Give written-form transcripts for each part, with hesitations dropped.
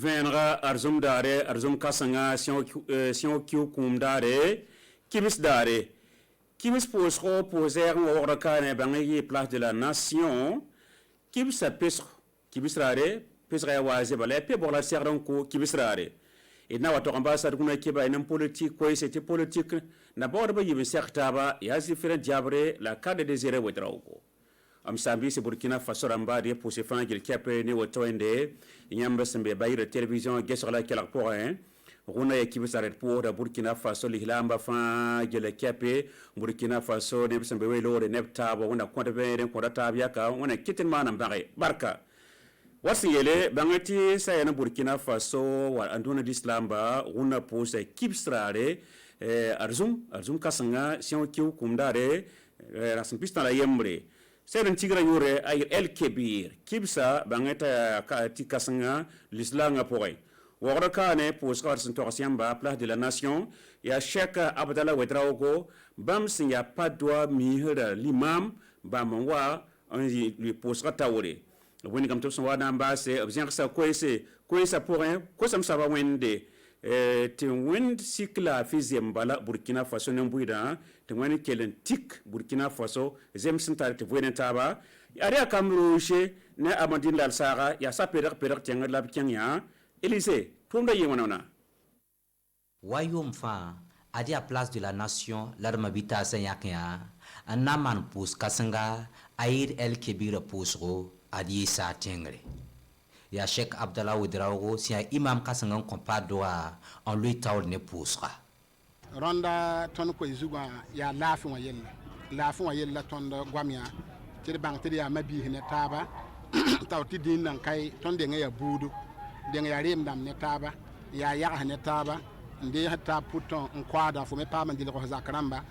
venra arzum dare arzum kasanga sion kiu kum dare kibis dare kibis posro poser ngora kane bangi place de la nation kibis pesro kibis rare pesra waze bale pe bola serron ko kibis rare et na wato ambassade kuna kiba en politique quoi c'était politique na borda ba yibe sektaba ya zifira diabre la cadre désiré wetrauko am sambi se Burkina Faso ramba de pour se faire gel capé ni woto ende nyamba sembe bayre télévision gesor la kala pour hein runa équipe s'arrête pour Burkina Faso lihilamba fa gel capé Burkina Faso ne sembe welo de neptaba wona konta vere konta tabia ka wona kitin manam bare barka wasiyele bangati sayana Burkina Faso wa andona dislamba runa pour se kipstrare arzum kasanga sion kiu kumdare rasimpista la yembre Seren tigra yure ay el kebir kibsa bangeta ka tikasanga l'islanga pouray wora kane pour scar sentorsiamba place de la nation ya Cheikh Abdallah Ouedraogo bam sin ya pas droit mihra l'imam bamwa on lui posera tawre woni kam to so wana mbase bien ça quoi ça pour rien quoi ça me ça va wende te wind sikla fizem bala Burkina Faso nembuida te wani kelen tik Burkina Faso zem sentare te voyen taba ari akamrouche ne amadine lal saga ya sa peder tenga la kenya Élysée tumda yemonona wayom fa adi a place de la nation l'armabita sayakya anaman pus kasanga air el kebira pusro adi sa tengre ya Cheikh Abdallah Ouedraogo si un imam kasanga kompadwa on lui taul ne poussera ronda ton ko izuga ya lafu wa yella ton gwamya ti bang ti ya mabi ne taba taw ti din nan kai ton de ya budu de ya rem dam ne taba ya ne taba ndi hata puton nkwada fo me pa man dile ko zakramba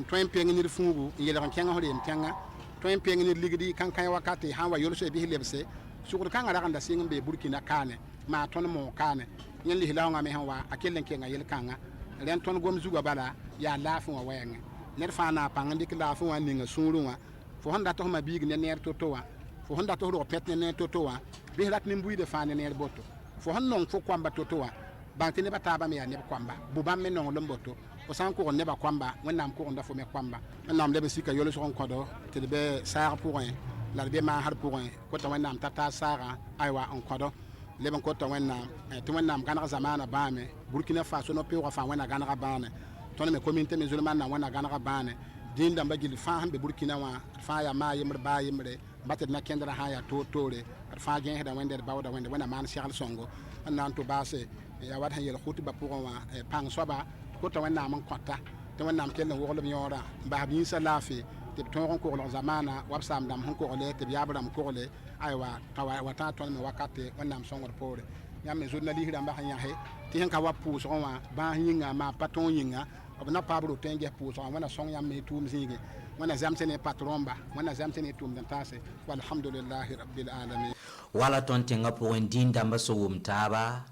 ton peng ni fungu yele kan kenga hore mtenga ton peng ni ligidi kan kai wakati han wa yolso bi lebse sukur kan ara kan da singin be Burkina kane ma ton mo kane yen li hilawnga me hanwa akellen kenga yel kanga ren ton gom zuga bala ya lafu wa wenge ner fa na pang ndik lafu wa ninga sunruwa fo honda to ma big ne ner totowa fo honda to ro pet ne totowa be rat ni mbuide fa ne ner boto fo honnon fo kwamba totowa banti ne bataba me ya ne kwamba bubam me non lomboto o san ko ne ba kwamba wonnam ko nda fo me kwamba wonnam le be sika yolo so kodo te be sar pour un la be ma har pour un ko to wonnam tata sara aywa on kodo leben ko to wonnam to wonnam kana zamana baame Burkina Faso no pe wa fa wona kana baane ton me communauté musulmane na wona kana baane din da mbagil fa hambe Burkina wa fa ya ma yimre ba yimre batet na kendra ha ya to tore fa gen heda wende bawda wende wona man Cheikh Songo nan to base ya wat han yel khutba pour wa pang soba ko to wonnam man kotta to wonnam ken wo lo nyora ba bin salafi te ton ko lo zamana wabsam dam hon ko le te biabram ko le aywa tawa wata ton me wakate wonnam songor pore nyam journaliste da mbax nyahe ti hen ka wa pouso wa ba yinga ma paton yinga obna pabro tenge pouso wana song yam me tum zinge wana zamtene patromba wana zamtene tum dan tase walhamdulillahi rabbil alamin wala ton tenga pour un din damba so umtaba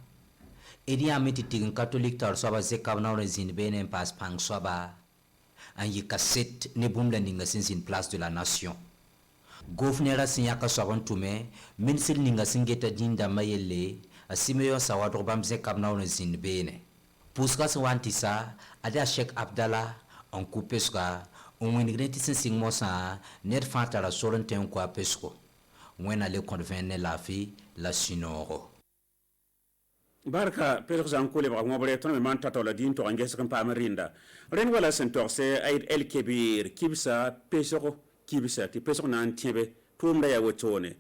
edi amiti tigin catholique tar soba zekabna on zin benen pas pang soba an yikaset ne bumla ninga sin place de la nation gouverneur sinyaka sobon tume ministre ninga singeta din damba yelle asimeyo sawadro bamze kabna on zin bene puska swantisa ada Cheikh Abdallah on coupeska on wingreti sin mosa net fatara solon ten ko pesko wena le convene la fi la sinoro barka per exemple le bra bre ton man tato la din to anges kan pa marinda ren wala sentor se ay el kebir kibsa pesoro kibsa ti pesoro nan tiebe tumda ya wotone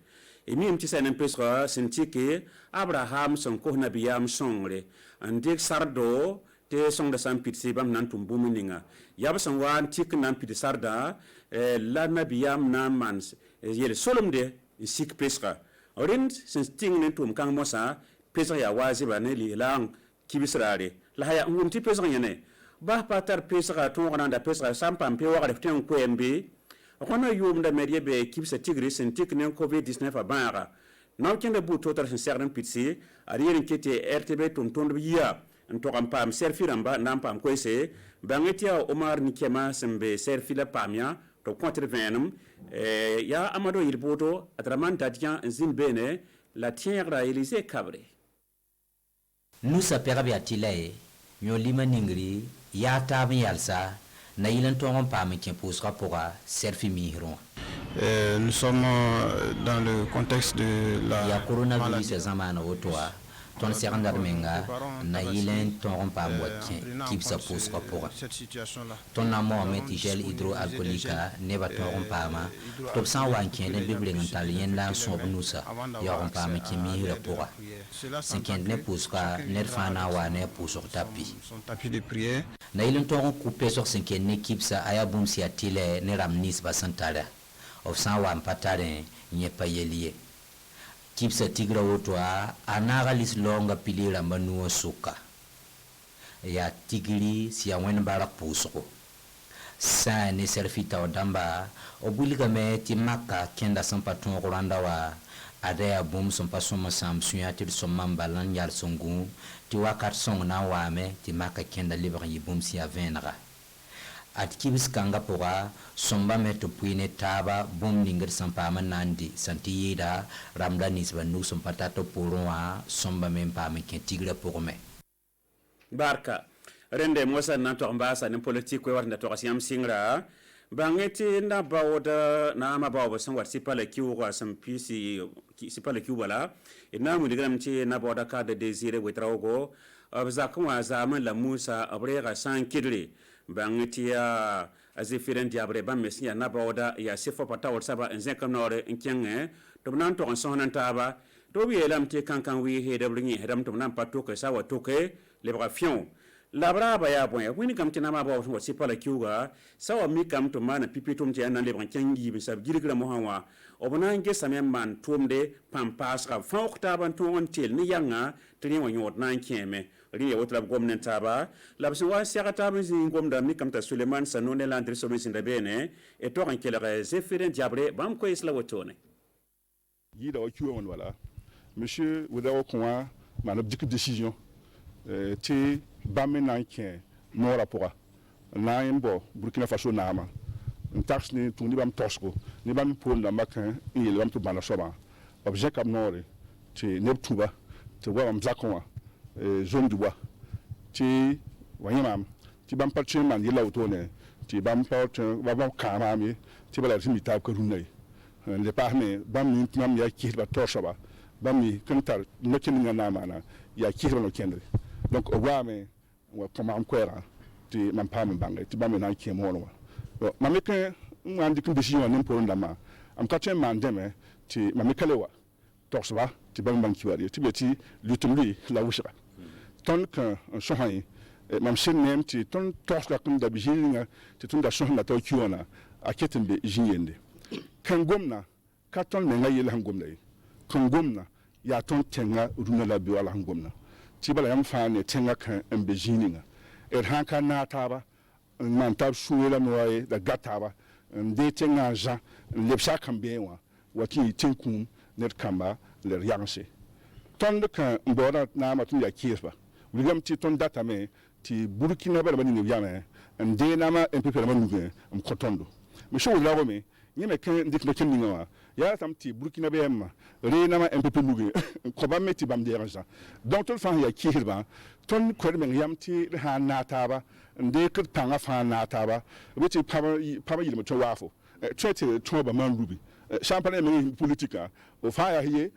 e mim ti sanen pesro sentike Abraham son ko nabiyam songre andik sardo te song da sam pitsi bam nan tum bumuninga yaba son wan tik nan pit sarda la nabiyam nan mans yele solomde sik pesra orin senting ne tum kang mosa pesra ya wazi bane li lang kibisrare la haya ngunti pesra yene ba patar pesra to ngana pesra sampam pe wa reften ko embe rona yum da medie be kibisa tigri sentik ne covid-19 abara non kende bu totar sen serdan pitsi ariyen kete rtb tum ton biya to kam pam serfiramba nam pam ko ese bangetia Omar Nikema sembe serfila pamia to contre venum ya amado ilboto atraman tatian zin bene la tierra Élysée Cabré nous sa perabi atile nyo lima ningri ya tabi yalsa na ilan tongon pam kin posra pora serfi mihron. Nous sommes dans le contexte de la ya coronavirus zamana otoa ton seranda menga na ilan tongon pam wakin kipsa posra pora ton na mohamed gel hydroalcoolique ne va tongon pama top san wankin ne bible ntalien la son nusa ya on pam kin mihra pora sinken ne posra ne fana wa ne posra tapis de prière na ilan tongon couper sur sinken ne kipsa aya bum si atile ne ramnis basantara of san wa patare nye payelie kipsa tigra wotwa anagalis longa pilira manu suka ya tigiri si awen barak pusoko sa ne serfita odamba obuliga me timaka kenda sampaton rwanda wa adaya bum sompa soma samsuya til somamba lan yal songu ti wakat song na wa me timaka kenda libre yibum si avenra at kibis kanga pora somba meto puine taba bom lingir sampa manandi santiyida ramda nisba nu sompatato poronwa somba mempa me kentigra porome barka rende mosa na to mbasa ne politique ko warnda to asiam singra bangeti na bawda na ma bawo san wat sipala kiwa sam pisi sipala kiwa la ina mu digram ti na bawda ka de désiré wetrago abzakwa zaman la musa abrega san kidri bangeti ya azifiren diabre bam mesia na bawda ya sifo pata wat saba en zekam nore en kenge to nan to sonan taba to bi elam ti kankan wi he de bringi hedam to nan pato ke sawa to ke le brafion la braba ya bon wini kam tina ma bawo so sipala kiuga sawa mi kam to mana pipitum ti nan le bran kengi bi sab gilgra mo hanwa obona nge samem man tumde pampas ka fawta ban to on til ni yanga tini wa nyot nan keme ri wotra gomnen taba la bso wa siagata mi ngomda mi kam ta Suleiman Sanone landri so mi sinda bene e to kan kele zefiren diabre bam ko isla wotone yida o kiwo wala monsieur wodawo konwa man objectif décision ti bamme nan ken mo rapport na yimbo Burkina Faso nama tax ni tuni bam tosko ni bam pol na makan ni le bam to bana soba objet kam nore ti neptuba ti wa bam zakonwa zone du bois ti wanyam ti bam patchen man yela wotone ti bam pat wa bam kamami ti bala ti mitab ko runay le parme bam ni nam ya ki ba tosoba bam mi kantar no kin ngana mana ya ki no kendre donc o wame wa comment kwera ti man pam bangai ti bam na ki mo no mameke ngandi kin décision nem pour ndama am ka chen man deme ti mamekale wa tosoba ti bam ban kiwari ti beti lutumli la wushra ton que sohay mam shin nem ti ton toska kun da bijinga ti tun da sohna to kiona aketembe jinyende kan gomna ka ton me ngayel hangomna kan gomna ya ton tenga runa la bi wala hangomna ti bala yam faane tenga kan embe jininga hanka na taba man tab suwela noye da gataba de tenga ja lepsa kan bewa wati tinkum net kamba le rianse ton de kan mbora na matu ya kiesba wigam ti ton data me ti Burkina bala bani ne yame nde na ma en pepe la manuge am kotondo me show la me nyeme kan dik no ken ninga ya tam ti Burkina be ma re na ma en pepe nuge ko ba meti bam de raja donc ton fan ya kiesba ton ko me yam ti ha na taba nde ko tanga fa na taba be ti paba yile to wafo trete to ba man rubi champagne me politika o fa ya hiye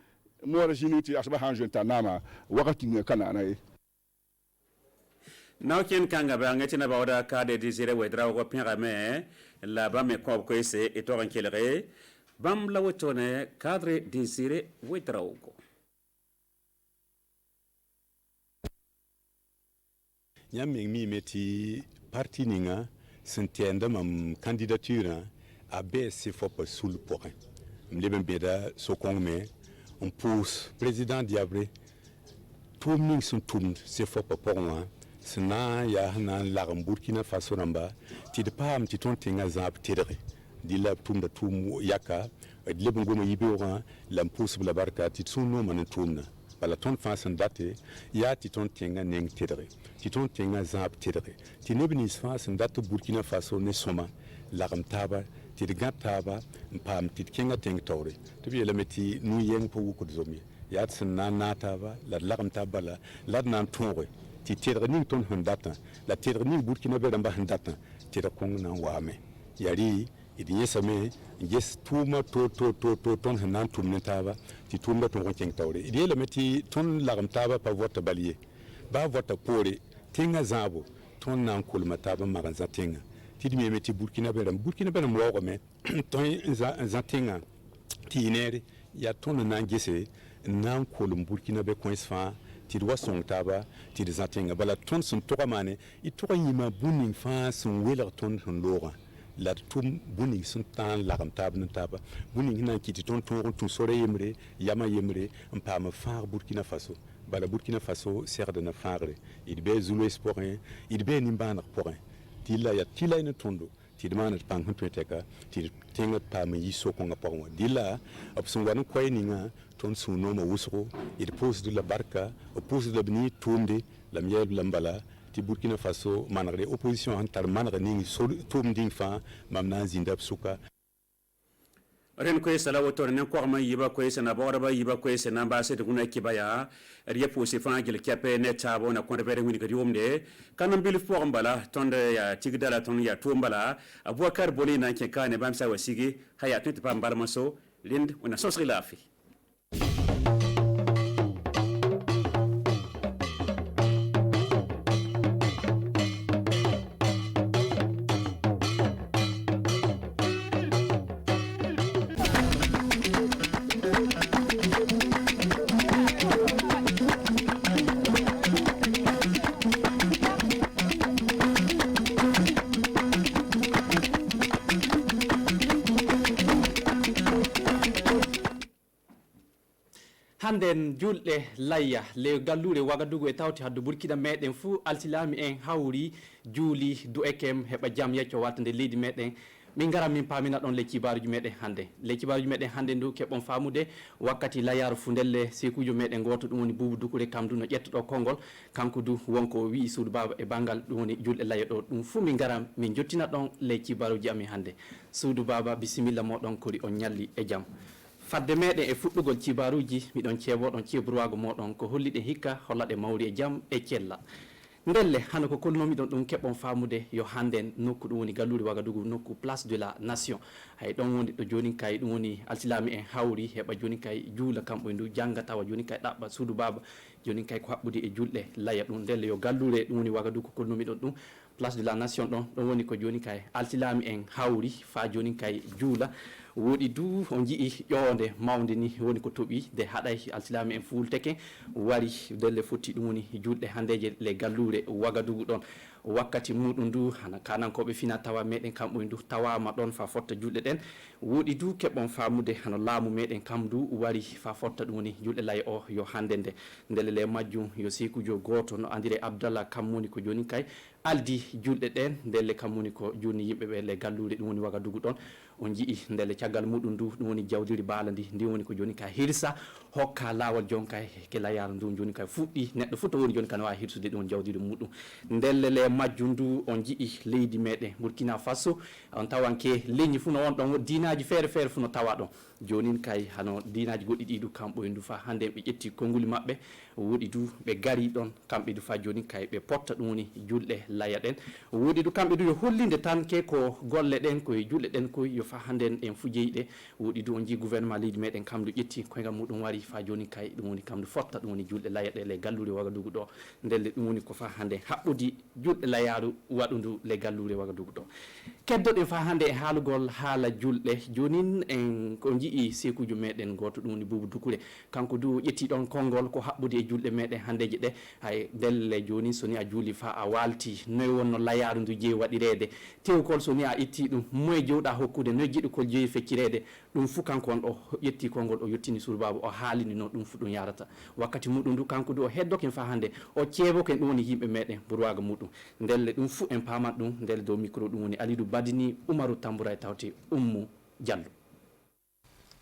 mo ra jiniti asba hanjenta nama wakati kana na now ken kanga ba ngati na bawda ka de désiré wedra ko pinga la ba me ko ko ese et to rankelere bam la wotone cadre désiré wedra ko nyaming mi meti parti ninga sentienda mam candidature a BSC fop sul point mleben beda so kongme on pousse président Diabré tout ning sun tum se fop pour moi sna ya na la Burkina Faso ramba ti de pam ti ton tinga zap tidre di la tum da tum yaka de lebon goma yibe ora la pousse la barka ti sun no man tumna bala ton façon date ya ti ton tinga neng tidre ti ton tinga zap tidre ti nebnis façon date Burkina Faso ne soma la ramtaba ti de gataba pam ti kinga ting tore to bi la meti nu yeng po ko zomi ya tsin na nata ba la lagam ta bala la nan tonre ti tedre ning ton hundata la tedre ning burkina be ba hundata ti da kong nan wame yari idin yesame yes tuma to ton hanan tumne taba ti tumba ton ko keng tawre idi le meti ton lagam taba pa vota baliye ba vota pore tinga zabo ton nan kulma taba magan za tinga ti di meti burkina be mo ko me ton za tinga ti nere ya ton nan gese nan kulum burkina be ko isfa ti do song taba ti de za tinga bala ton sun to mane i to yima bunin fa sun wela ton hun lora la tum buning sun tan lagam tab nan taba buning hina kiti ton ton sore yemre yama yemre mpa ma far Burkina Faso bala Burkina Faso ser de na farre il be zulu esporin il be nimbanak porin tilla ya tilla ina tondo ti demana pang hun teka ti tenga pa ma yiso ko nga porwa dilla opson wan ko ninga ton suno ma wusro il pose de la barka pose de bni tumde la miel lambala ti Burkina Faso managre opposition antar managre ni tum ding fa mamna zindab suka ren ko sala wotor nen ko ma yiba ko sena bawra ba yiba ko sena ba se duguna kibaya riya posi fa gel kape ne tabo na ko rebere wini gadi womde kanam bil fo mbala tonde ya tigdala ton ya tumbala abubakar boli na ke kane bam sa wasigi haya tut pa mbala maso lind wana sosri lafi handen julde layya le gallure Wagadugu e tawti haddu Burkina meden fu alsilami en hawri juuli du ekem heba jam yacco watande leydi meden min gara min pamina don le kibaruji meden hande le kibaruji meden hande ndu kebon famude wakkati layaru fu ndelle sekujo meden goto dum woni Bubu Dukure kamdu no ƴettudo kongol kanko du wonko wi suudu baba e bangal dum woni julde layya do dum fu min gara min jottina don le kibaruji ami hande suudu baba bisimilla modon kori on nyalli e jam fadde meden e fuddugol cibaruji midon cebo don cibruwago modon ko hollide hikka hollade mawri e jam e cella ndelle hano ko kolnomi don dum kebon famude yo handen nokku dum woni galluri Wagadugu nokku place de la nation hay don woni do joni kay dum woni alsilami en hawri heba joni kay juula kambo ndu jangata wa joni kay dabba suudu baba joni kay ko habbude e julde laya dum ndelle yo gallure dum woni Wagadugu ko kolnomi don dum place de la nation don woni ko joni kay alsilami en hawri fa joni kay juula wodi du on jii ƴowde mawde ni woni ko tobi de haday alsilami en fulteke wari delle fotti dum woni julde handeje le gallure Wagadugu don wakkati mudum du hana kanankobe fina tawa meden kambo ndu tawama don fa fotta julde den wodi du kebon famude hano laamu meden kamdu wari fa fotta dum woni julde lay o yo handende ndele le majjum yo sekujo goto no andire Abdallah Kammuni ko joni kay aldi julde den ndele Kammuni ko joni yimbe be le gallure dum woni Wagadugu don on jii ndele ciagal mudum du dum woni jawdiri balandi ndi woni ko joni kay hirsa hokka lawol jonkay ke layar dum joni kay fuddi neddo futo woni joni kan wa hirsude dum jawdiri mudum ndelle le majjundu on jii leydi meden Burkina Faso on tawanke leñi fu no on don dinaji fere fu no tawa don jonin kay hano dinaji goddi didu kambo ndu fa hande be ƴetti konguli mabbe wodi du be gari don kambe du fa joni kay be potta dum woni julde laya den wodi du kambe du yo hollinde tan ke ko golle den ko julde den ko yo fa hande en fujeyde wodi du on ji gouvernement leydi meden kamdu ƴetti ko ngam mudum wari fa joni kay dum woni kamdu fotta dum woni julde laya de le gallure Wagadugu do ndelle dum woni ko fa hande habbudi julde layaru wadundu le gallure Wagadugu do keddo fa hande e haalugol haala julde jonin en ko jii sekujo meden goto dum woni Bubu Dukure kanko du ƴetti don kongol ko habbude e julde meden handeje de hay delle joni soni a juuli fa a walti noy wonno layaru ndu jeeyi wadirede tewkol soni a itti dum moy jewda hokkude noy jiddu kol jeeyi feccirede dum fu kanko on o ƴetti kongol o yottini suudu baba o haalini no dum fu dum yarata wakkati mudum du kanko du o heddoken fa hande o ceebo ken dum woni yimbe meden burwaga mudum ndelle dum fu en pamat dum ndelle do micro dum woni Alidou Badini Umaru Tambouray tawti Ummu Diallo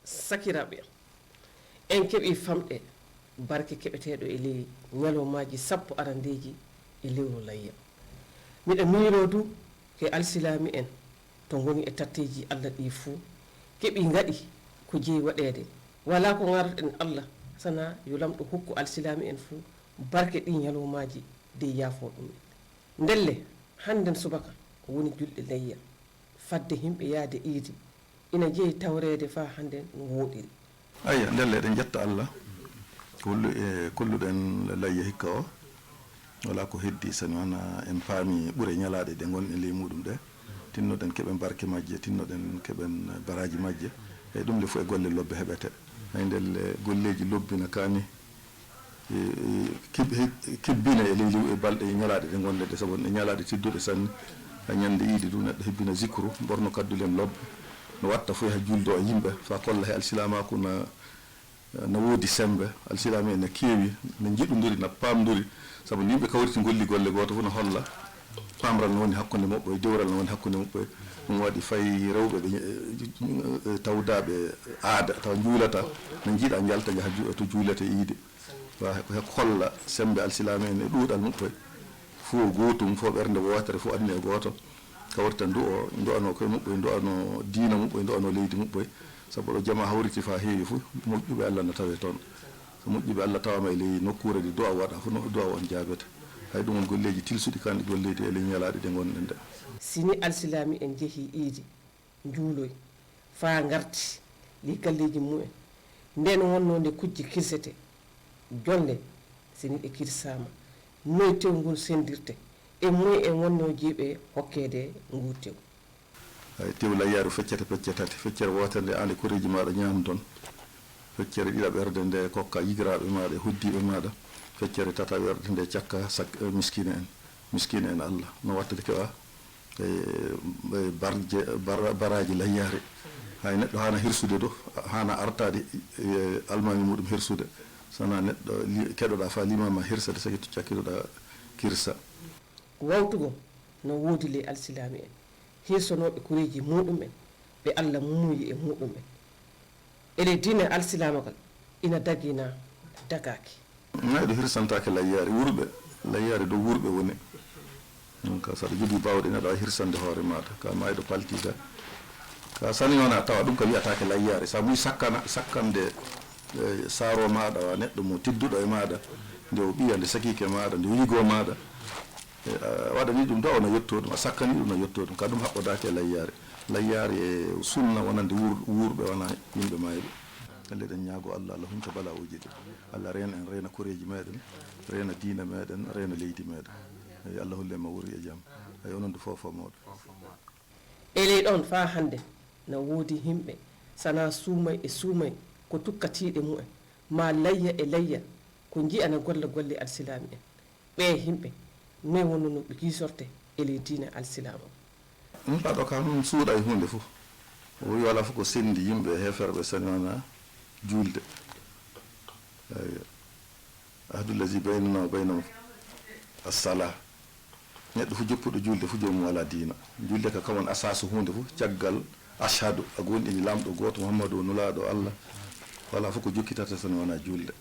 sakiraɓe en keɓi famɗe barke keɓeteɗo e ley ñalomaji sappo arandeji e lewru layya miɗa miiro du ke alsilami en to goni e tatteji Allah ɗi fuu keɓi gaɗi ko jeeyi waɗede wala ko garɗen Allah sana yo lamɗo hokku alsilami en fuu barke ɗi ñalomaji de yaafo ɗum ndelle hannden subaka woni julɗe layya fadde himɓe yaade iidi ina jeeyi tawreede fa hannden no wooɗiri ayya ndelle eɗen jetta allah kolluɗen layya hikka o wala ko heddi sani wana en paami ɓure ñalaɗe ɗe gonɗen ley muɗum ɗe tinnoɗen keɓen barke majje tinnoɗen keɓen baraji majje e ɗum le fof e golle lobbe heɓete hay ndelle golleji lobbina kani kebbina e ley balɗe ñalaɗe ɗe gonɗe ɗe saabu ɗe ñalaɗe tidduɗe sanne ha ñande iidi ɗum neɗɗo hebbina zicru borno kaddulen lobbe no watta fof ha juldo e yimɓe fa kolla he alsilamaku no woodi sembe alsilami en ne keewi ne jiɗodiri no pamduri saabu yimɓe kawriti golli golle goto fof no holla pamral no woni hakkude moɓɓo e dewral no woni hakkude moɓɓo ɗum waɗi fayi rewɓe ɓe tawdaɓe aada taw juulata no jiiɗa jalta jaha to juulete iide wa heko holla sembe alsilami en e ɗuuɗal moɓɓe fof gotum fof ɓernde wotere fof anni e goto kawrita du'ano koye moɓɓoye du'ano diina moɓɓoye du'ano leydi moɓɓoye sabu ɗo jama hawriti fa heewi fof moƴƴuɓe allah no tawe toon so moƴƴuɓe allah tawama e ley nokkure ɗi du'a waɗa fof du'a on jaabete hay ɗum won golleji tilsuɗi kanɗi golleji e ley ñalaɗe ɗe gonɗen ɗe sini alsilami en jeehi iidi juuloy fa garti li galleji mumen nden wonno nde kujje kirsete jonde sini ɗe kirsama noy tew ngol sendirte e moy en wonno jiiɓe hokkede ngu tew hay tew layyaru feccete peccetati feccere wotere nde ande koreji maɗa ñam toon feccere ɗiɗa ɓerde nde kokka yigiraɓe maɗa e hoddiɓe maɗa feccere tata ɓerde nde cakka miskine en allah no wattade keɓa baraji layyare hay neɗɗo hana hirsude do hana artade almami muɗum hirsude sana neɗɗo keɗoɗa fa limama hirsade sagi to cakkitoɗa kirsa wawtugo no woodi ley alsilami en hirsonoɓe koreji muɗumen ɓe allah mumuyi e muɗumen ele dine alsilamagal ina dagina dagaki mayɗo hirsantake layyare layyare dow wurɓe woni donc saɗa jogui bawɗe neɗɗo a hirsande hoore maɗa ka mayɗo paltida ka sani wona tawa ɗum ka wiyatake layyare sa muy sakkande saaro maɗa wa neɗɗo mo tidduɗo e maɗa nde o ɓiya nde sakike maɗa nde wiigo maɗa waɗani ɗum da ono yetto ɗum a sakkani ɗum no yetto ɗum ka ɗum haɓɓodake layyare e sunna wonande wurɓe wona yimɓe mayɓe elle ɗen ñaago allah hunca bala uji ɗi allah reena koreji meɗen reena diina meɗen reena leydi meɗen eyi allah holle ma wuri e jaam ay ononde fofo mawɗo e ley ɗon fa hande no woodi himɓe sana suumay e suumay ko tukkatiɗe mumen ma layya e layya ko jiyana golle alsilami en ɓe himɓe noy wonno no ɓe kisorte e ley diina alsilama ɗaɗo kam suuɗa e hunde fof o wi wala fof ko sendi yimɓe heferɓe sani wona julde ahdullahi baynana wa baynahum assala neɗɗo fof joppuɗo julde fof jomum wala diina julde ka kawon asasu hunde fof caggal ashhadu a gonɗini lamɗo goto mouhammadou nulaɗo allah wala fof ko jokkitata sani wona julde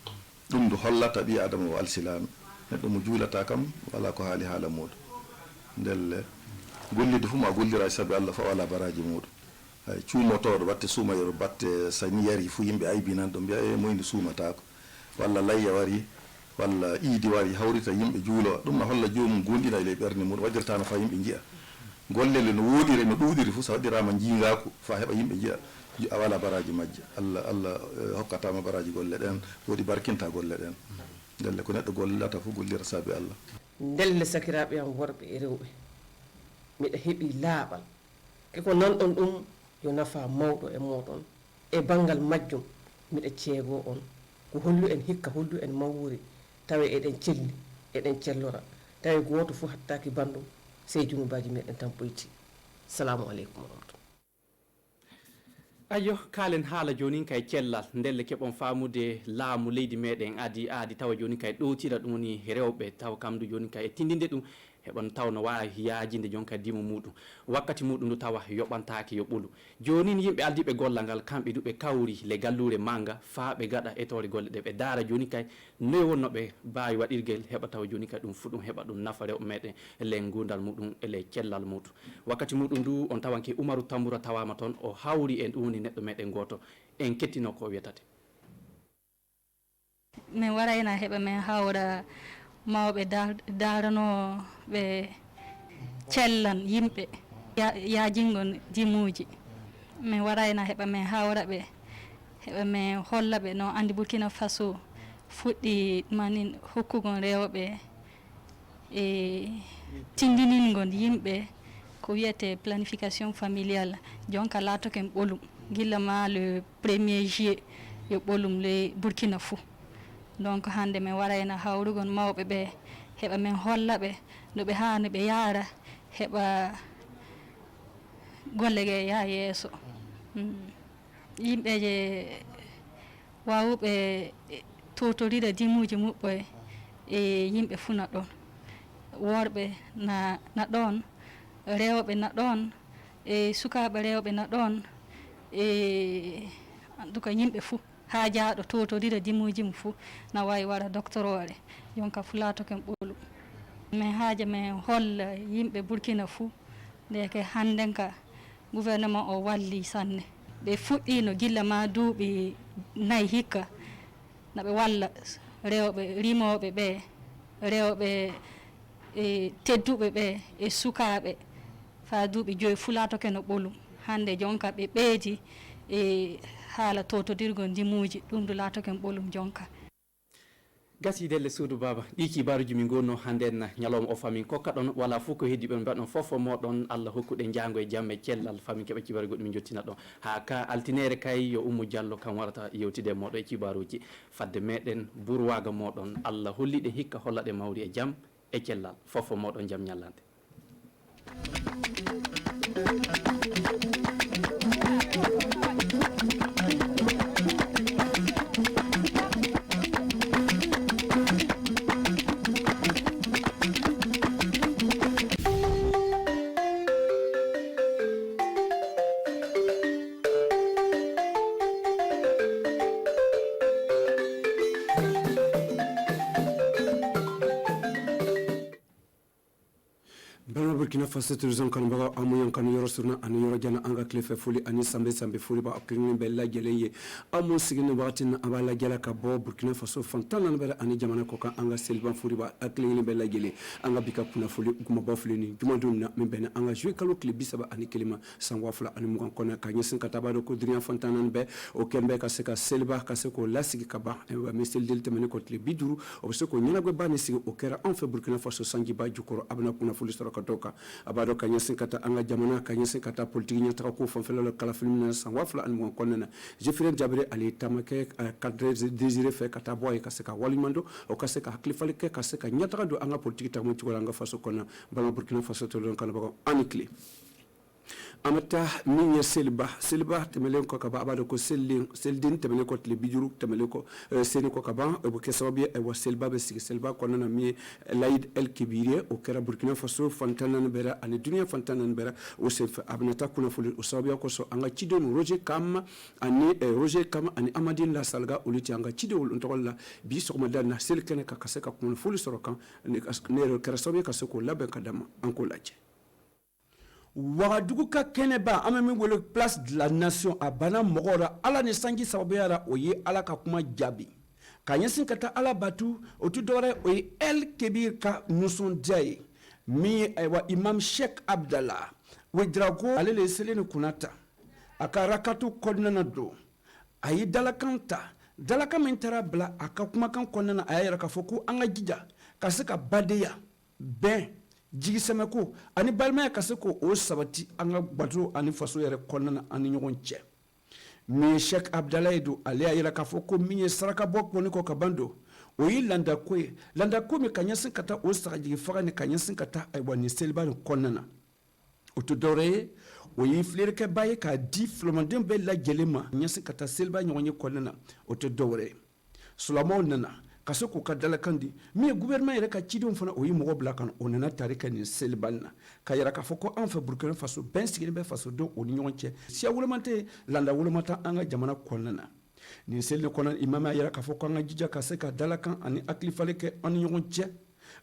ɗum ndu hollata ɓi adama o alsilami neɗɗo mo juulata kam wala ko haali haala muɗum ndelle gollide fof ma gollira saabi allah fa wala baraji muɗum hay cuumotoɗo batte suumayoro batte sani yari fof yimɓe aybinan ɗo mbiya e moyde suumatako walla layya wari walla iidi wari hawrita yimɓe juulo ɗum no holla jomum gonɗina e ley ɓerde muɗum waɗirtano fa yimɓe jiya gollele no woɗiri no ɗuɗiri fof so waɗirama jiigaku fa heɓa yimɓe jiya a wala baraji majje allah hokkatama baraji golle ɗen woɗi barkinta golle ɗen ndelle ko neɗɗo gollata fof gollira saabi allah ndelle sakiraɓe am worɓe e rewɓe miɗa heeɓi laaɓal keko nanɗon ɗum yo nafa mawɗo e moɗon e banggal majjum miɗa ceego on ko hollu en hikka hollu en mawuri tawa eɗen celli eɗen cellora tawi goto fof hattaki bandum sey junubaji meɗen tan ɓoyti salamu aleykum warahmatullah ayo kalen haala joni kay cellal ndelle keɓon famude laamu leydi meɗen aadi tawa joni kay ɗowtira ɗum woni rewɓe tawa kamdu joni kay e tindinde ɗum heɓon taw no wawi yaajinde jon kadi dimo muɗum wakkati muɗum ndu tawa yoɓantaki yo ɓuulu joni yimɓe aldiɓe gollal ngal kamɓe duɓe kawri le gallure manga fa ɓe gaɗa etore golle ɗe ɓe daara joni kay noyi wonno ɓe mbawi waɗirguel heɓa tawa joni kay ɗum fu ɗum heɓa ɗum nafa rewɓe meɗen ele gurdal muɗum ele cellal muɗum wakkati muɗum ndu on tawanke Umaru Tamboura tawama toon o hawri en ɗum woni neɗɗo meɗen goto en kettino ko wiyatate min warayna heɓa min hawra mawɓe darano ɓe cellan yimɓe yajingo dimuji min warayna heɓa min hawra ɓe heɓa min holla ɓe no andi Burkina Faso fuɗɗi manin hokkugon rewɓe e tindiningol yimɓe ko wiyete planification familiale jonka laatoken ɓolum gilla ma le 1er juillet yo ɓolum le Burkina fou donc hande min warayna hawrugon mawɓe ɓe heɓa min holla ɓe no ɓe hani ɓe yaara heɓa golle ge ya yeeso yimɓe je wawuɓe totorida dimuji muɓɓe e yimɓe fuu na ɗon worɓe na ɗon rewɓe na ɗon e sukaɓe rewɓe na ɗon e en tout cas yimɓe fuu ha jaaɗo totorida dimuji mum fuu na wawi wara doctorore jonka fulatoken ɓolu min haaja min holla yimɓe Burkina fuu ndeke hannden ka gouvernement o walli sanne ɓe fuɗɗino gilla ma duuɓi 4 hikka naɓe walla rewɓe rimoɓe ɓe rewɓe e tedduɓe ɓe e sukaɓe fa duuɓi 5 fulatoke no ɓolum hande jonka ɓe ɓeedi e haala totodirgol ndimuji ɗum du laatoken ɓolum jonka gasi delle suudu baba ɗi kibaruji min gonno handen ñalawma o famin kokka ɗon wala fof ko heddi ɓe mbaɗon fofo moɗon Allah hokkuɗe jango e jamme cellal famin keɓa kibaru goɗɗum min jottina ɗon ha ka altinere kay yo Oumou Diallo kam warata yewtide moɗo e kibaruji fadde meɗen burwaga moɗon Allah holliɗe hikka hollaɗe mawri e jaam e cellal fofo moɗon jaam ñallante Burkina Faso tourism kanbaga amuyan kan yoro surna ani yoro jana anga klefe fuli ani sambe fuli ba akini bella geleye amu sigini watin abala gela ka bo Burkina Faso fantana bere ani jamana ko kan anga selban fuli ba akini bella gele anga bika kuna fuli kuma ba fuli ni juma dumna min bene anga jouer kalo klibi saba ani kelima sangwa fula ani mugan kona ka nyesin kataba do ko drian fantana be o kembe ka se ka selba ka se ko lasigi ka ba e mesel del temene ko klibi duru o se ko nyina go ba ni sigi o kera en fait Burkina Faso sangi ba jukoro abna kuna fuli soro ka doka abado kanyesin kata anga jamana kanyesin kata politique nya taka ko fonfela le kala film na san wafla an mo konnena jefren jabre ali tamake cadre désiré fait kata boy ka se ka walimando o ka se ka hakli ke ka se ka nyata do anga politique ta mo ci wala nga faso konna bala Burkina Faso to don kan ba anikli amata minya selba temelen ko kaba abado ko seldin temelen ko le bijuru temelen ko seni ko kaba e bo kesabi e wa selba be sigi selba ko nana mi laid el kibire o kera Burkina Faso fantana bera ani dunia fantana bera o se abnata kuna fuli o sabi ko so anga cido no Roger Kam ani Amadine la salga o liti anga cido on to la bi so ma dana sel kene ka kaseka kuna fuli sorokan ne kera sabi ka ko labe kadama anko laje Ouagadougou ka keneba amemi wele place de la nation a bana mogora ala ne sangi sababera oye ala ka kuma jabi kanyesin kata ala batu otu dore oye el kebir ka nuson jaye mi wa imam Sheikh Abdallah we drago ale le selene kunata aka rakatu kodnana do ayi dalakanta mentara bla aka kuma kan konnana ayira ka foku anga jija kaseka badeya ben jigi semeko ani balmaya kaseko o sabati anga bato ani faso yere konnana ani nyogon che mi Sheikh Abdallah edo ali ayira ka foko minye saraka bokko ni ko kabando o yi landa ko mi kanyasin kata o saka jigi faga ni kanyasin kata ay wani selban konnana o to dore o yi flere ke baye ka di flomandem be la gelema nyasin kata selba nyonye konnana o to dore sulamon nana kasoko ka dalakandi mi gouvernement yere ka cidon fana o yi mogo blakan onana tarika ni selbanna ka yara ka foko en fa Burkina Faso ben sigine be faso do oni nyonche sia wulemante landa wulemata anga jamana konnana ni selne konan imama yara ka foko anga jija ka se ka dalakan ani akli faleke oni nyonche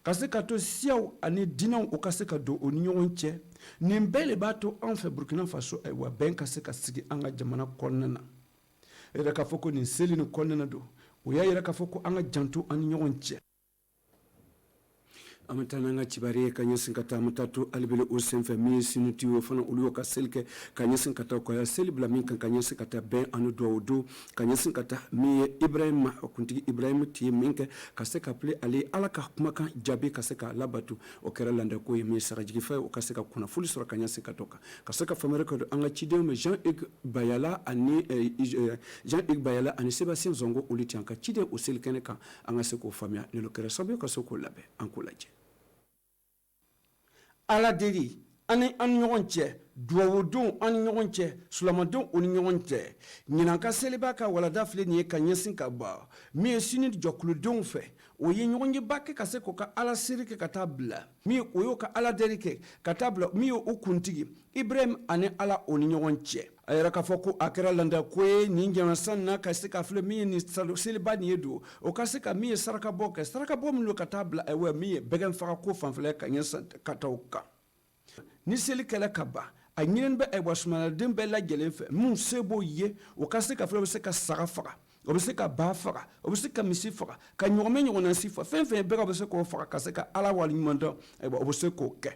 ka se ka to siaw ani dinan o ka se ka do oni nyonche ni mbele bato en fa Burkina Faso ay wa ben ka se ka sigi anga jamana konnana era ka foko ni selne konnana do o y'a yira k'a fɔ ko an ka janto an ni ɲɔgɔn cɛ amatananga chibari kanya sinkata mutatu albele o senfe mi sinuti o fana ulu ka selke kanya sinkata ko ya selibla min kan kanya sinkata ben anu do do kanya sinkata mi Ibrahim kunti Ibrahim ti minke ka se ka ple ali ala ka kuma kan jabe ka se ka labatu o kera landa ko mi sarajigi fa o ka se ka kuna fuli sura kanya sinkata ka se ka famere ko anga chide me Jean-Hugues Bayala ani Jean-Hugues Bayala ani Sébastien Zongo uliti anka chide o selkene kan anga se ko famia ne lo kera sabe ka se ko labe ankulaje ala deli ani an ɲɔgɔn cɛ duwawudenw an ni ɲɔgɔn cɛ sulamadenw o ni ɲɔgɔn cɛ ɲinan ka seliba ka walada filɛ nin ye ka ɲɛsin ka ba min ye sini jɔkuludenw fɛ o ye ɲɔgɔn yeba kɛ ka se k'o ka ala seri kɛ ka taa bila min o y'o ka ala deli kɛ ka taa bila min ye o kuntigi Ibrahim ani ala o ni ɲɔgɔn cɛ a yɛrɛ k'a fɔ ko a kɛra landa ko ye nin jamasan na ka se ka filɛ min ye nin seliba nin ye don o ka se ka min ye sarakabɔ kɛ sarakabɔ min don ka taa bila min ye bɛgɛn faga ko fanfɛla ka ɲɛ ka taa o kan ni seli kɛlɛ ka ban a ɲinini bɛ sumanaden bɛɛ lajɛlen fɛ mun se b'o ye o ka se ka filɛ o bɛ se ka saga faga o bɛ se ka ba faga o bɛ se ka misi faga ka ɲɔgɔnmɛ ɲɔgɔnnasi faga fɛn fɛn bɛɛ bɛ se k'o faga ka se ka ala waleɲuman dɔn o bɛ se k'o kɛ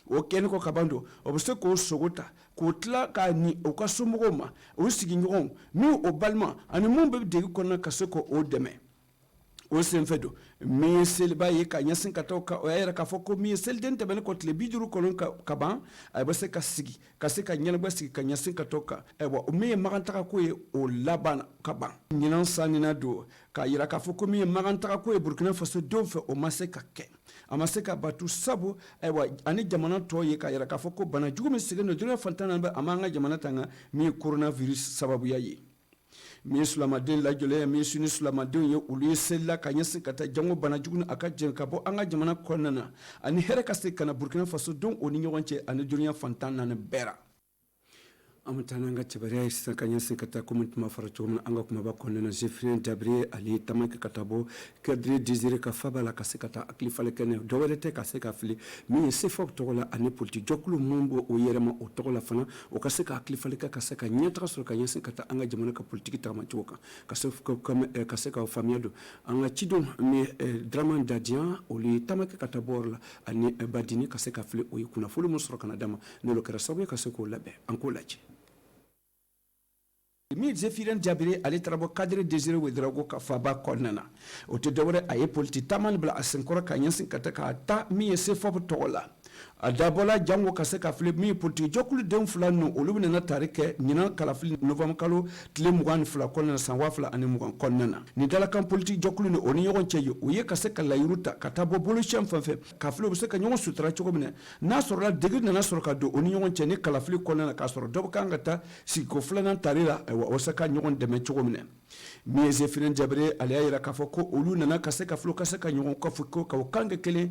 o kɛni kɔ ka ban don o bɛ se k'o sogo ta k'o tila k'a ni o ka somɔgɔw ma o sigiɲɔgɔnw min o balima ani mun bɛ degi kɔnɔna ka se k'o dɛmɛ o senfɛ don min ye seliba ye ka ɲɛsin ka taa o y'a yɛrɛ k'a fɔ ko min ye seliden tɛmɛnen kɔ tile 50 kɔnɔ ka ban a bɛ se ka sigi ka se ka ɲɛnabɔ sigi ka ɲɛsin ka taa kan min ye magantagako ye o laban ka ban ɲinan sanina don k'a yira k'a fɔ ko min ye magantagako ye Burkina Faso denw fɛ o ma se ka kɛ a ma se ka batu sabu ani jamana tɔ ye k'a yira k'a fɔ ko bana jugu min sigilen don jɔnɛ fantan bɛ a m'an ka jamana tanga min ye coronavirus sababuya ye min sulamaden lajɔlen min suni sulamadenw ye olu ye selila ka ɲɛsin ka taa jango bana jugu a ka jɛn ka bɔ an ka jamana kɔnɔna na ani hɛrɛ ka se ka na Burkina Faso denw o ni ɲɔgɔn cɛ ani duniya fantan naani bɛɛ la amatana anga cibariya sisan ka ɲɛsin ka taa komi tuma fara cogo min an ka kumaba kɔnɔna Zefirien Dabire ali tamanke ka taa bɔ Kadiri Désiré ka faba la ka se ka taa hakili falen kɛnɛ dɔwɛrɛ tɛ ka se ka fili min ye CEFOP tɔgɔ la ani politique jɔkulu mun b'o o yɛrɛma o tɔgɔ la fana o ka se ka hakili falen kɛ ka se ka ɲɛtaga sɔrɔ ka ɲɛsin ka taa an ka jamana ka politique tagamacogo kan ka se ka faamuya don an ka cidenw min Dramane Dadian olu tamanke ka taa bɔ yɔrɔ la ani Badini ka se ka fili o ye kunnafoni mun sɔrɔ ka na d'a ma n'olu kɛra sababu ye ka se k'o labɛn an k'o lajɛ min Zefirien Dabire ale taara bɔ Kadiri Désiré Ouédraogo ka faba kɔnɔna na o tɛ dɔwɛrɛ a ye politique taama bila a senkɔrɔ ka ɲɛsin ka taa min ye CEFOP tɔgɔ la a dabɔla jango ka se ka fili min ye politique jɔkuludenw fila ninnu olu bɛ nana tari kɛ ɲinan kalafili novembre kalo tile 22 kɔnɔna na san 2020 kɔnɔna na nin dalakan politique jɔkulu ni o ni ɲɔgɔn cɛ ye o ye ka se ka layiru ta ka taa bɔ bolocɛn fan fɛ ka fili o bɛ se ka ɲɔgɔn sutura cogo min na n'a sɔrɔla degi nana sɔrɔ ka don o ni ɲɔgɔn cɛ ni kalafili kɔnɔna na k'a sɔrɔ dɔ bɛ kan ka taa sigiko filanan tari la o se ka ɲɔgɔn dɛmɛ cogo min na min ye Zefirien Dabire ale y'a yira k'a fɔ ko olu nana ka se ka filo ka se ka ɲɔgɔn kɔfɛ ko ka o kan kɛ kelen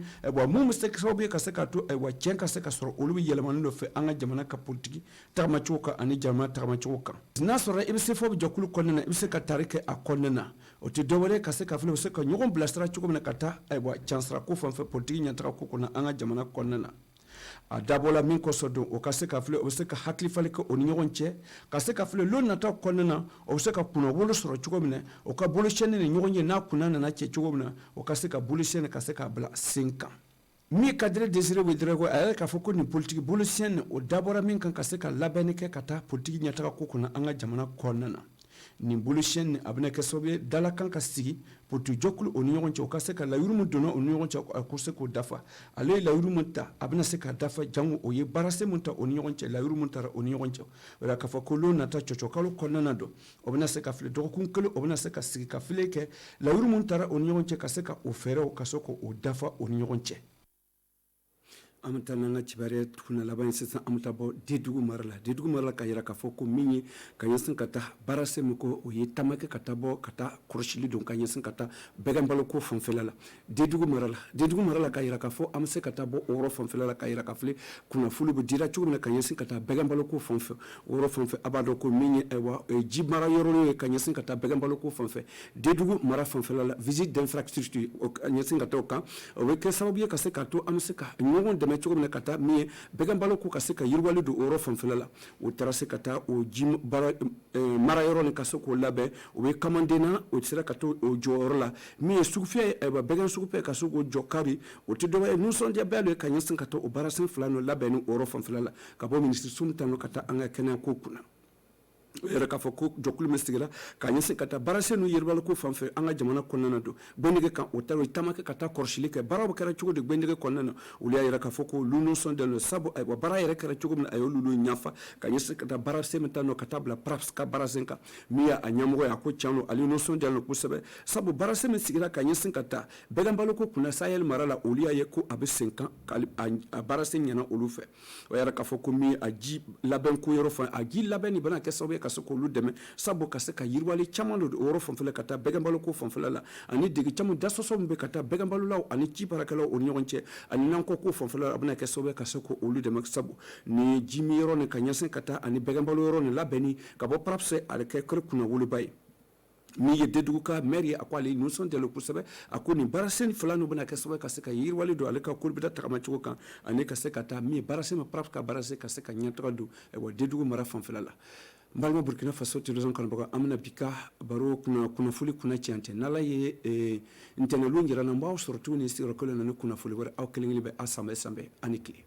mun bɛ se sababu ye ka se ka to tiɲɛ ka se ka sɔrɔ olu bɛ yɛlɛmani dɔ fɛ an ka jamana ka politique tagamacogo kan ani jamana tagamacogo kan n'a sɔrɔ i bɛ CEFOP jɔkulu kɔnɔna na i bɛ se ka tari kɛ a kɔnɔna na o tɛ dɔwɛrɛ ka se ka filo o bɛ se ka ɲɔgɔn bilasira cogo min na ka taa cansira ko fan fɛ politique ɲɛtaga ko kɔnɔ an ka jamana kɔnɔna na a dabɔla min kɔsɔn don o ka se ka filɛ o bɛ se ka hakili falen kɛ o ni ɲɔgɔn cɛ ka se ka filɛ lon nata kɔnɔna na o bɛ se ka kunnawolo sɔrɔ cogo min na o ka bolosiyɛni ni ɲɔgɔn ye n'a kunna nana cɛ cogo min na o ka se ka bolosiyɛni ka se k'a bila sen kan min Kadiri Désiré Ouédraogo a yɛrɛ k'a fɔ ko nin politique bolosiyɛni o dabɔra min kan ka se ka labɛnni kɛ ka taa politique ɲɛtaga ko kɔnɔ an ka jamana kɔnɔna na nin bolosiyɛni a bɛna kɛ sababu ye dalakan ka sigi politique jɔkulu o ni ɲɔgɔn cɛ o ka se ka layiru min donna o ni ɲɔgɔn cɛ a ko se k'o dafa ale ye layiru min ta a bɛna se ka dafa jango o ye baarase min ta o ni ɲɔgɔn cɛ layiru min tara o ni ɲɔgɔn cɛ o la k'a fɔ ko lon nata cɔcɔkalo kɔnɔna na don o bɛna se ka fili dɔgɔkun kelen o bɛna se ka sigi ka fili kɛ layiru min tara o ni ɲɔgɔn cɛ ka se ka o fɛɛrɛw ka se k'o dafa o ni ɲɔgɔn cɛ an bɛ taa n'an ka cibariya tuguna laban ye sisan an bɛ taa bɔ Dedugu mara la ka yira k'a fɔ ko min ye ka ɲɛsin ka taa baarase min ko o ye taama kɛ ka taa bɔ ka taa kɔrɔsili don ka ɲɛsin ka taa bɛgɛn baloko fanfɛla la Dedugu mara la ka yira k'a fɔ an bɛ se ka taa bɔ o yɔrɔ fanfɛla la ka yira k'a fili kunnafoni bɛ dira cogo min na ka ɲɛsin ka taa bɛgɛn baloko fanfɛ o yɔrɔ fanfɛ a b'a dɔn ko min ye ji mara yɔrɔ ye ka ɲɛsin ka taa bɛgɛn baloko fanfɛ Dedugu mara fanfɛla la visite d'infrastructure ka ɲɛsin ka taa o kan o bɛ kɛ sababu ye ka se k'a to an bɛ se ka ɲɔgɔn dɛmɛ cogo min na ka taa min ye bɛgɛn balo ko ka se ka yiriwali don o yɔrɔ fanfɛla la o taara se ka taa o ji mara yɔrɔ ni ka se k'o labɛn o bɛ kamandena o sera ka to o jɔyɔrɔ la min ye sugufiyɛ bɛgɛn sugufiyɛ ka se k'o jɔ kari o tɛ dɔ wɛrɛ ye nisɔndiyaba dɔ ye ka ɲɛsin ka taa o baarasen fila ninnu labɛn ni o yɔrɔ fanfɛla la ka bɔ minisiri Sumutano ka taa an ka kɛnɛya ko kunna o yɛrɛ k'a fɔ ko jɔkulu min sigira ka ɲɛsin ka taa baarase n'u yiriwali ko fan fɛ an ka jamana kɔnɔna na don gbɛndege kan o taara o taama kɛ ka taa kɔlɔsili kɛ baaraw kɛra cogo di gbɛndege kɔnɔna na olu y'a yɛrɛ k'a fɔ ko olu nisɔndiyalen don sabu ayiwa baara yɛrɛ kɛra cogo min na a y'olu ɲɛfa ka ɲɛsin ka taa baarase min ta nɔ ka taa bila PRAPS ka baarasen kan min y'a ɲɛmɔgɔ ye a ko tiɲɛ don ale nisɔndiyalen don kosɛbɛ sabu baarase min sigira ka ɲɛsin ka taa bɛgɛn balo ko kunna Sahel mara la olu y'a ye ko a bɛ sen kan a baarase ɲɛna olu fɛ o yɛrɛ k'a fɔ ko min a ji labɛn ko yɔrɔ fan a ji labɛn nin bɛna kɛ sababu ye ka se k'olu dɛmɛ sabu ka se ka yiriwali caman don o yɔrɔ fanfɛla ka taa bɛgɛn balo ko fanfɛla la ani dege caman dasɔsɔ min bɛ ka taa bɛgɛn balolaw ani ci baarakɛlaw o ni ɲɔgɔn cɛ ani nankɔ ko fanfɛla la a bɛna kɛ sababu ye ka se k'olu dɛmɛ sabu ni ji mi yɔrɔ ni ka ɲɛsin ka taa ani bɛgɛn balo yɔrɔ ni labɛnni ka bɔ PRAPS a bɛ kɛ kɛrɛ kunnawoloba ye min ye Dedugu ka maire ye a ko ale nisɔndiyalen kosɛbɛ a ko nin baarasen fila ninnu bɛna kɛ sababu ye ka se ka yiriwali don ale ka kolobida tagamacogo kan ani ka se ka taa min ye baarasen ma PRAPS ka baarasen ka se ka ɲɛtaga don Dedugu mara fanfɛla la n balima Burkina Faso télévision kanubagaw an bɛna bi ka baro kunnafoli kunna cɛn n'ala ye ntɛnɛnlu jira n na n b'aw sɔrɔ tuguni sigiyɔrɔ kelen na ni kunnafoli wɛrɛ aw kelen kelen bɛ a sanbɛ ani tile